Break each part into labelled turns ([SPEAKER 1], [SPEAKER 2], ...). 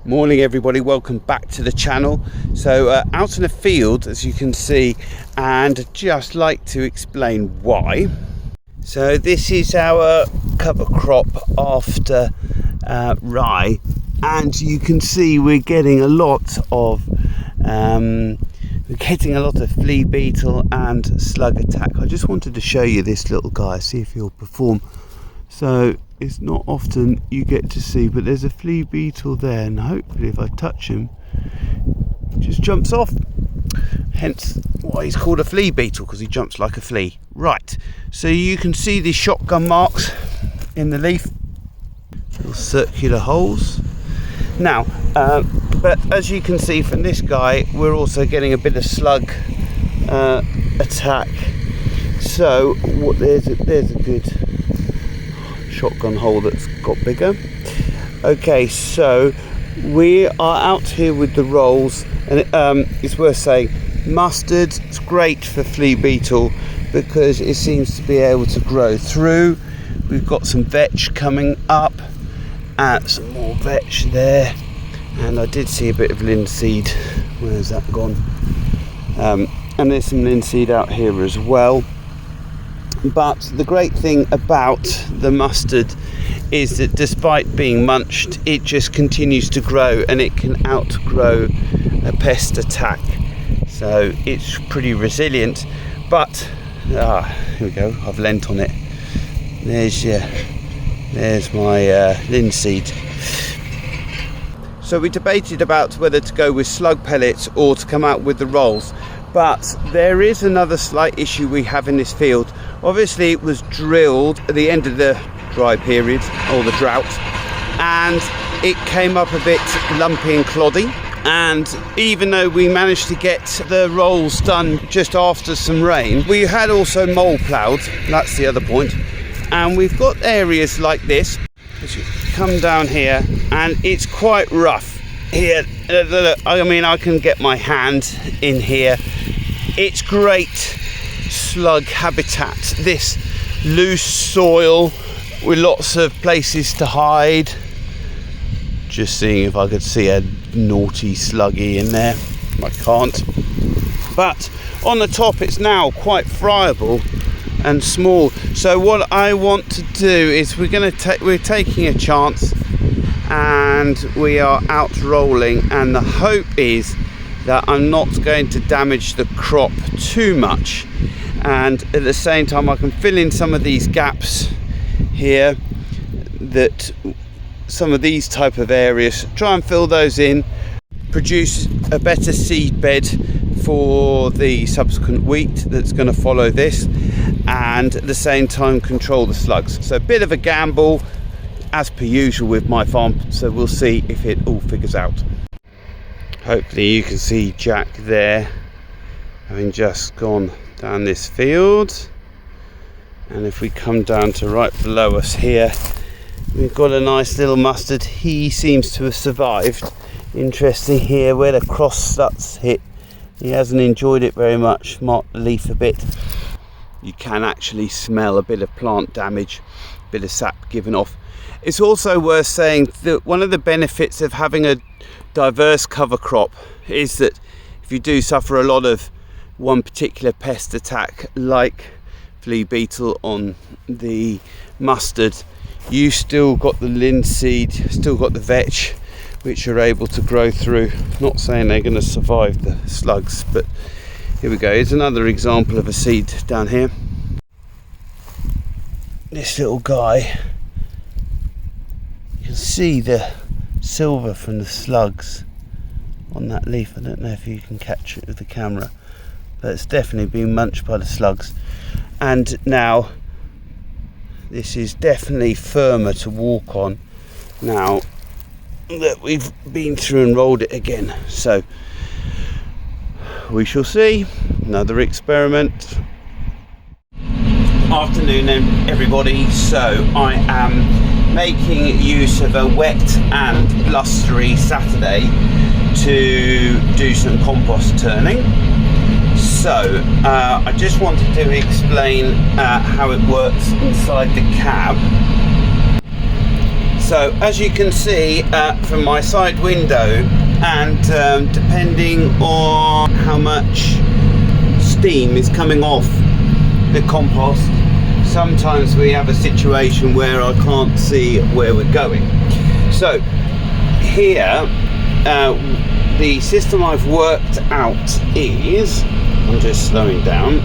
[SPEAKER 1] Morning everybody, welcome back to the channel. So out in the field, as you can see, and just like to explain why. So this is our cover crop after rye, and you can see we're getting a lot of flea beetle and slug attack. I just wanted to show you this little guy, see if he'll perform. So it's not often you get to see, but there's a flea beetle there, and hopefully if I touch him, he just jumps off. Hence why he's called a flea beetle, because he jumps like a flea. Right, so you can see the shotgun marks in the leaf, little circular holes. Now, but as you can see from this guy, we're also getting a bit of slug attack. So there's a good shotgun hole that's got bigger. Okay, so we are out here with the rolls, and it's worth saying mustard is great for flea beetle because it seems to be able to grow through. We've got some vetch coming up, and some more vetch there, and I did see a bit of linseed. Where's that gone? And there's some linseed out here as well. But the great thing about the mustard is that despite being munched, it just continues to grow, and it can outgrow a pest attack. So it's pretty resilient. But here we go, I've lent on it. There's my linseed. So we debated about whether to go with slug pellets or to come out with the rolls. But there is another slight issue we have in this field. Obviously it was drilled at the end of the dry period, or the drought, and it came up a bit lumpy and cloddy. And even though we managed to get the rolls done just after some rain, we had also mole ploughed, that's the other point. And we've got areas like this, as you come down here, and it's quite rough. Here, I mean, I can get my hand in here. It's great slug habitat, this loose soil with lots of places to hide. Just seeing if I could see a naughty sluggy in there. I can't. But on the top it's now quite friable and small. So what I want to do is we're taking a chance, and we are out rolling, and the hope is that I'm not going to damage the crop too much, and at the same time I can fill in some of these gaps here, that some of these type of areas, try and fill those in, produce a better seed bed for the subsequent wheat that's going to follow this, and at the same time control the slugs. So a bit of a gamble as per usual with my farm, so we'll see if it all figures out. Hopefully you can see Jack there, having just gone down this field. And if we come down to right below us here, we've got a nice little mustard. He seems to have survived. Interesting here where the cross studs hit. He hasn't enjoyed it very much, marked the leaf a bit. You can actually smell a bit of plant damage, a bit of sap given off. It's also worth saying that one of the benefits of having a diverse cover crop is that if you do suffer a lot of one particular pest attack, like flea beetle on the mustard, you still got the linseed, still got the vetch, which are able to grow through. Not saying they're going to survive the slugs, but here we go. Here's another example of a seed down here. This little guy, you can see the silver from the slugs on that leaf. I don't know if you can catch it with the camera, but it's definitely been munched by the slugs. And now this is definitely firmer to walk on now that we've been through and rolled it again. So we shall see. Another experiment. Afternoon everybody. So I am making use of a wet and blustery Saturday to do some compost turning. So I just wanted to explain how it works inside the cab. So as you can see from my side window, and depending on how much steam is coming off the compost, sometimes we have a situation where I can't see where we're going. So here the system I've worked out is, I'm just slowing down,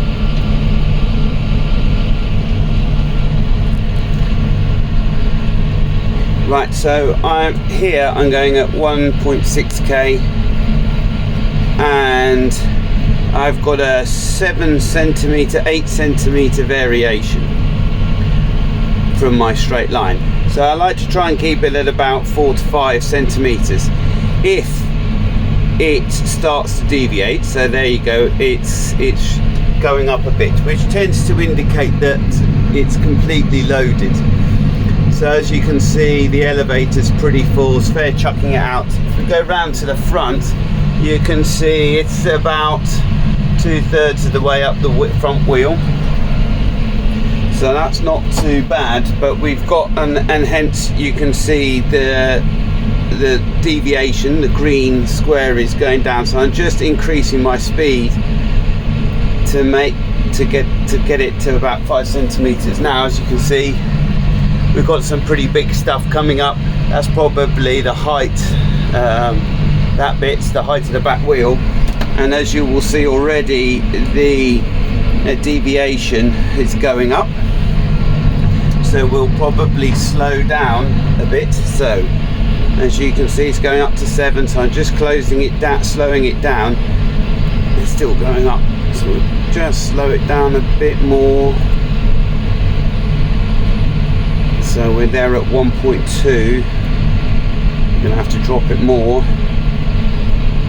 [SPEAKER 1] right, so I'm going at 1.6k, and I've got a 7 centimeter, 8 centimeter variation from my straight line. So I like to try and keep it at about 4 to 5 centimeters. If it starts to deviate, so there you go, it's going up a bit, which tends to indicate that it's completely loaded. So as you can see, the elevator's pretty full, it's fair chucking it out. If we go round to the front, you can see it's about 2/3 of the way up the front wheel. So that's not too bad, but we've got, and hence you can see the deviation, the green square is going down. So I'm just increasing my speed to get it to about 5 centimeters. Now, as you can see, we've got some pretty big stuff coming up. That's probably the height, that bit's the height of the back wheel, and as you will see already, the deviation is going up, so we'll probably slow down a bit. So as you can see, it's going up to 7, so I'm just closing it down, slowing it down. It's still going up, so we'll just slow it down a bit more. So we're there at 1.2. I'm gonna have to drop it more.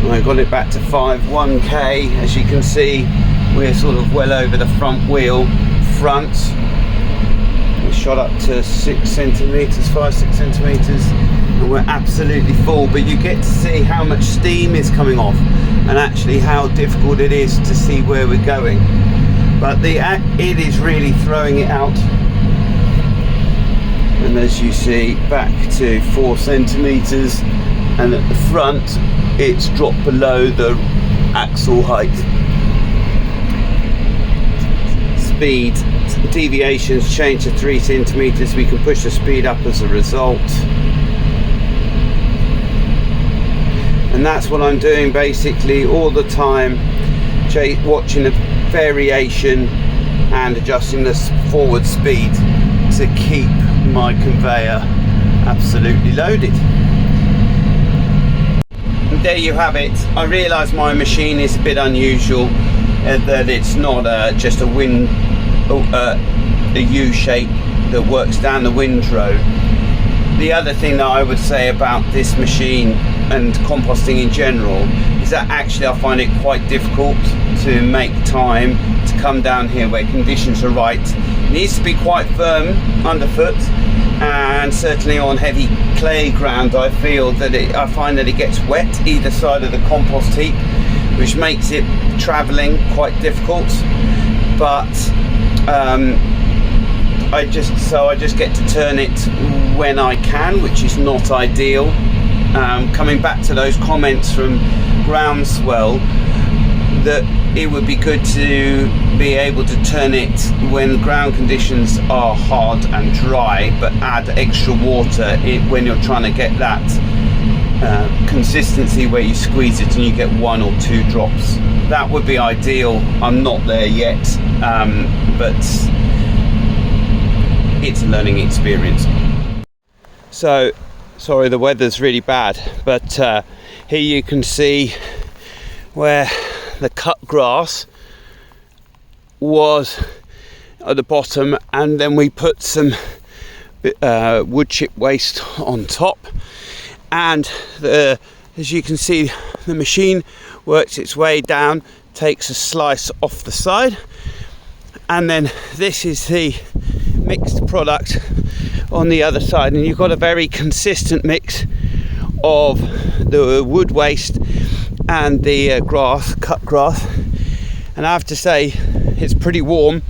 [SPEAKER 1] I got it back to 1k. As you can see, we're sort of well over the front wheel. Front, we shot up to 6 centimeters, 5-6 centimeters, and we're absolutely full. But you get to see how much steam is coming off, and actually how difficult it is to see where we're going. But it is really throwing it out. And as you see, back to 4 centimeters, and at the front it's dropped below the axle height. Speed deviations change to 3 centimeters. We can push the speed up as a result, and that's what I'm doing basically all the time, watching the variation and adjusting the forward speed to keep my conveyor absolutely loaded. And there you have it. I realise my machine is a bit unusual, that it's not just a U shape that works down the windrow. The other thing that I would say about this machine and composting in general is that actually I find it quite difficult to make time to come down here where conditions are right. It needs to be quite firm underfoot, and certainly on heavy clay ground I find that it gets wet either side of the compost heap, which makes it travelling quite difficult. But I just get to turn it when I can, which is not ideal. Coming back to those comments from Groundswell, that it would be good to be able to turn it when ground conditions are hard and dry, but add extra water when you're trying to get that consistency where you squeeze it and you get 1 or 2 drops. That would be ideal. I'm not there yet, but it's a learning experience. So sorry, the weather's really bad, but here you can see where the cut grass was at the bottom, and then we put some wood chip waste on top, and as you can see, the machine works its way down, takes a slice off the side, and then this is the mixed product on the other side, and you've got a very consistent mix of the wood waste and the cut grass. And I have to say, it's pretty warm.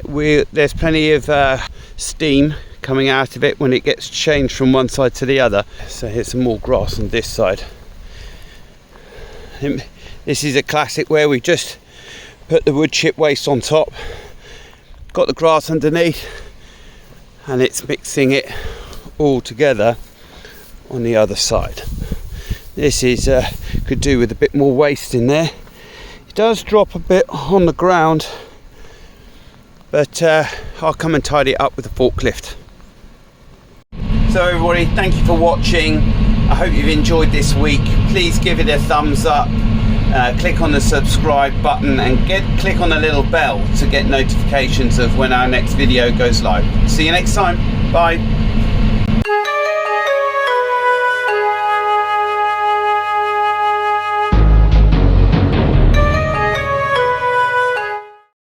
[SPEAKER 1] There's plenty of steam coming out of it when it gets changed from one side to the other. So here's some more grass on this side. This is a classic where we just put the wood chip waste on top, got the grass underneath, and it's mixing it all together on the other side. This is could do with a bit more waste in there. It does drop a bit on the ground, but I'll come and tidy it up with a forklift. So everybody, thank you for watching. I hope you've enjoyed this week. Please give it a thumbs up, click on the subscribe button, and click on the little bell to get notifications of when our next video goes live. See you next time. Bye.